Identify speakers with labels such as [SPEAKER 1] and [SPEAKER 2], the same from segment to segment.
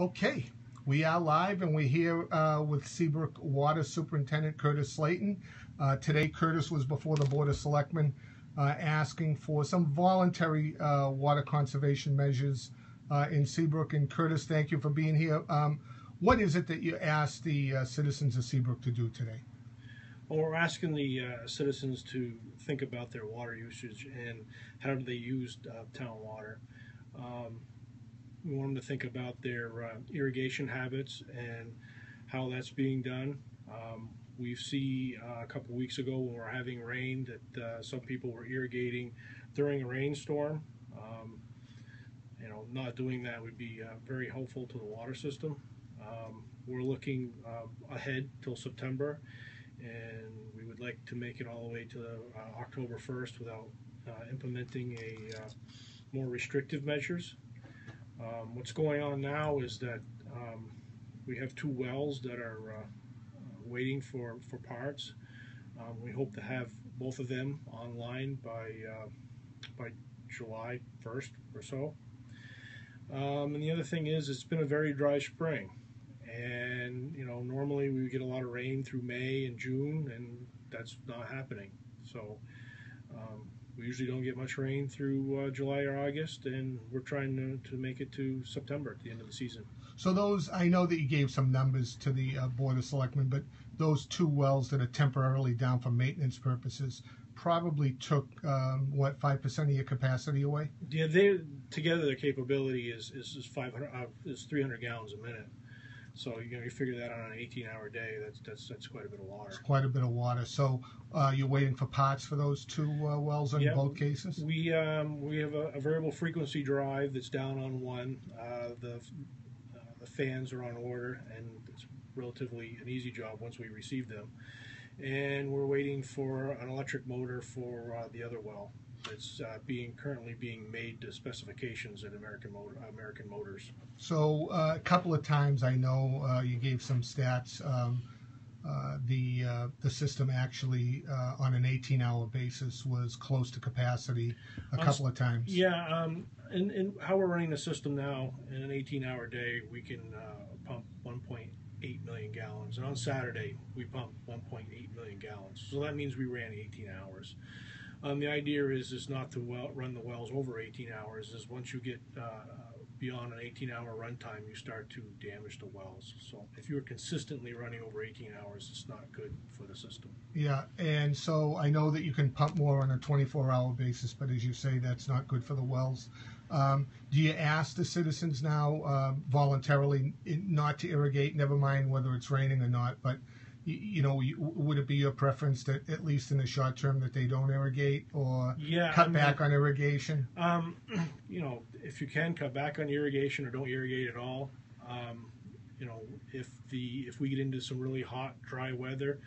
[SPEAKER 1] Okay, we are live and we're here with Seabrook Water Superintendent Curtis Slayton. Today, Curtis was before the Board of Selectmen asking for some voluntary water conservation measures in Seabrook. And Curtis, thank you for being here. What is it that you asked the citizens of Seabrook to do today?
[SPEAKER 2] Well, we're asking the citizens to think about their water usage and how do they use town water. We want them to think about their irrigation habits and how that's being done. We see a couple weeks ago when we were having rain that some people were irrigating during a rainstorm. Not doing that would be very helpful to the water system. We're looking ahead till September, and we would like to make it all the way to October 1st without implementing more restrictive measures. What's going on now is that we have two wells that are waiting for parts. We hope to have both of them online by July 1st or so. And the other thing is, it's been a very dry spring, and normally we get a lot of rain through May and June, and that's not happening. So we usually don't get much rain through July or August, and we're trying to make it to September at the end of the season.
[SPEAKER 1] So those, I know that you gave some numbers to the Board of Selectmen, but those two wells that are temporarily down for maintenance purposes probably took, 5% of your capacity away?
[SPEAKER 2] Yeah, together their capability is 300 gallons a minute. So you figure that on an 18-hour day, that's quite a bit of water.
[SPEAKER 1] It's quite a bit of water. So you're waiting for parts for those two wells in both cases?
[SPEAKER 2] We have a variable frequency drive that's down on one. The fans are on order, and it's relatively an easy job once we receive them. And we're waiting for an electric motor for the other well. It's currently being made to specifications at American Motors.
[SPEAKER 1] So a couple of times I know you gave some stats. The system actually on an 18-hour basis was close to capacity a couple of times.
[SPEAKER 2] Yeah, and how we're running the system now, in an 18-hour day, we can pump 1.8 million gallons. And on Saturday, we pumped 1.8 million gallons. So that means we ran 18 hours. The idea is not to run the wells over 18 hours. Is once you get beyond an 18-hour runtime, you start to damage the wells. So if you're consistently running over 18 hours, it's not good for the system.
[SPEAKER 1] Yeah, and so I know that you can pump more on a 24-hour basis, but as you say, that's not good for the wells. Do you ask the citizens now voluntarily not to irrigate, never mind whether it's raining or not, but would it be your preference that at least in the short term that they don't irrigate or cut back on irrigation?
[SPEAKER 2] If you can, cut back on irrigation or don't irrigate at all. If we get into some really hot, dry weather,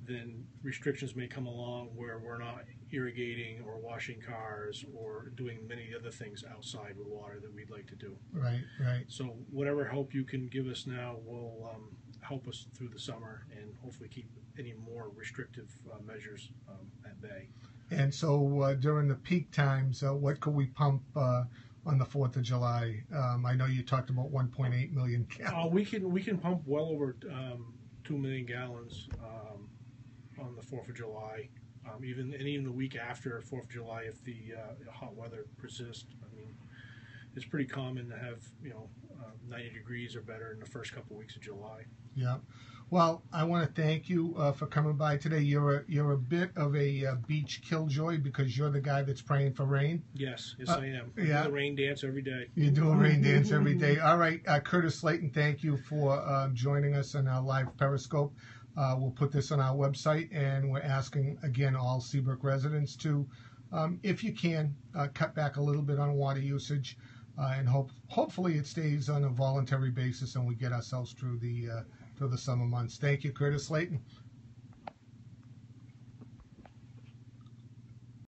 [SPEAKER 2] then restrictions may come along where we're not irrigating or washing cars or doing many other things outside with water that we'd like to do.
[SPEAKER 1] Right.
[SPEAKER 2] So whatever help you can give us now will help us through the summer and hopefully keep any more restrictive measures at bay.
[SPEAKER 1] And so during the peak times, what could we pump on the 4th of July? I know you talked about 1.8 million gallons.
[SPEAKER 2] We can pump well over 2 million gallons on the 4th of July. Even the week after 4th of July, if the hot weather persists. I mean, it's pretty common to have 90 degrees or better in the first couple of weeks of July.
[SPEAKER 1] Yeah. Well, I want to thank you for coming by today. You're a bit of a beach killjoy because you're the guy that's praying for rain.
[SPEAKER 2] Yes, I am. I do the rain dance every day.
[SPEAKER 1] You do a rain dance every day. All right, Curtis Slayton, thank you for joining us in our live Periscope. We'll put this on our website, and we're asking, again, all Seabrook residents to, if you can, cut back a little bit on water usage, and hopefully it stays on a voluntary basis and we get ourselves through the summer months. Thank you, Curtis Slayton.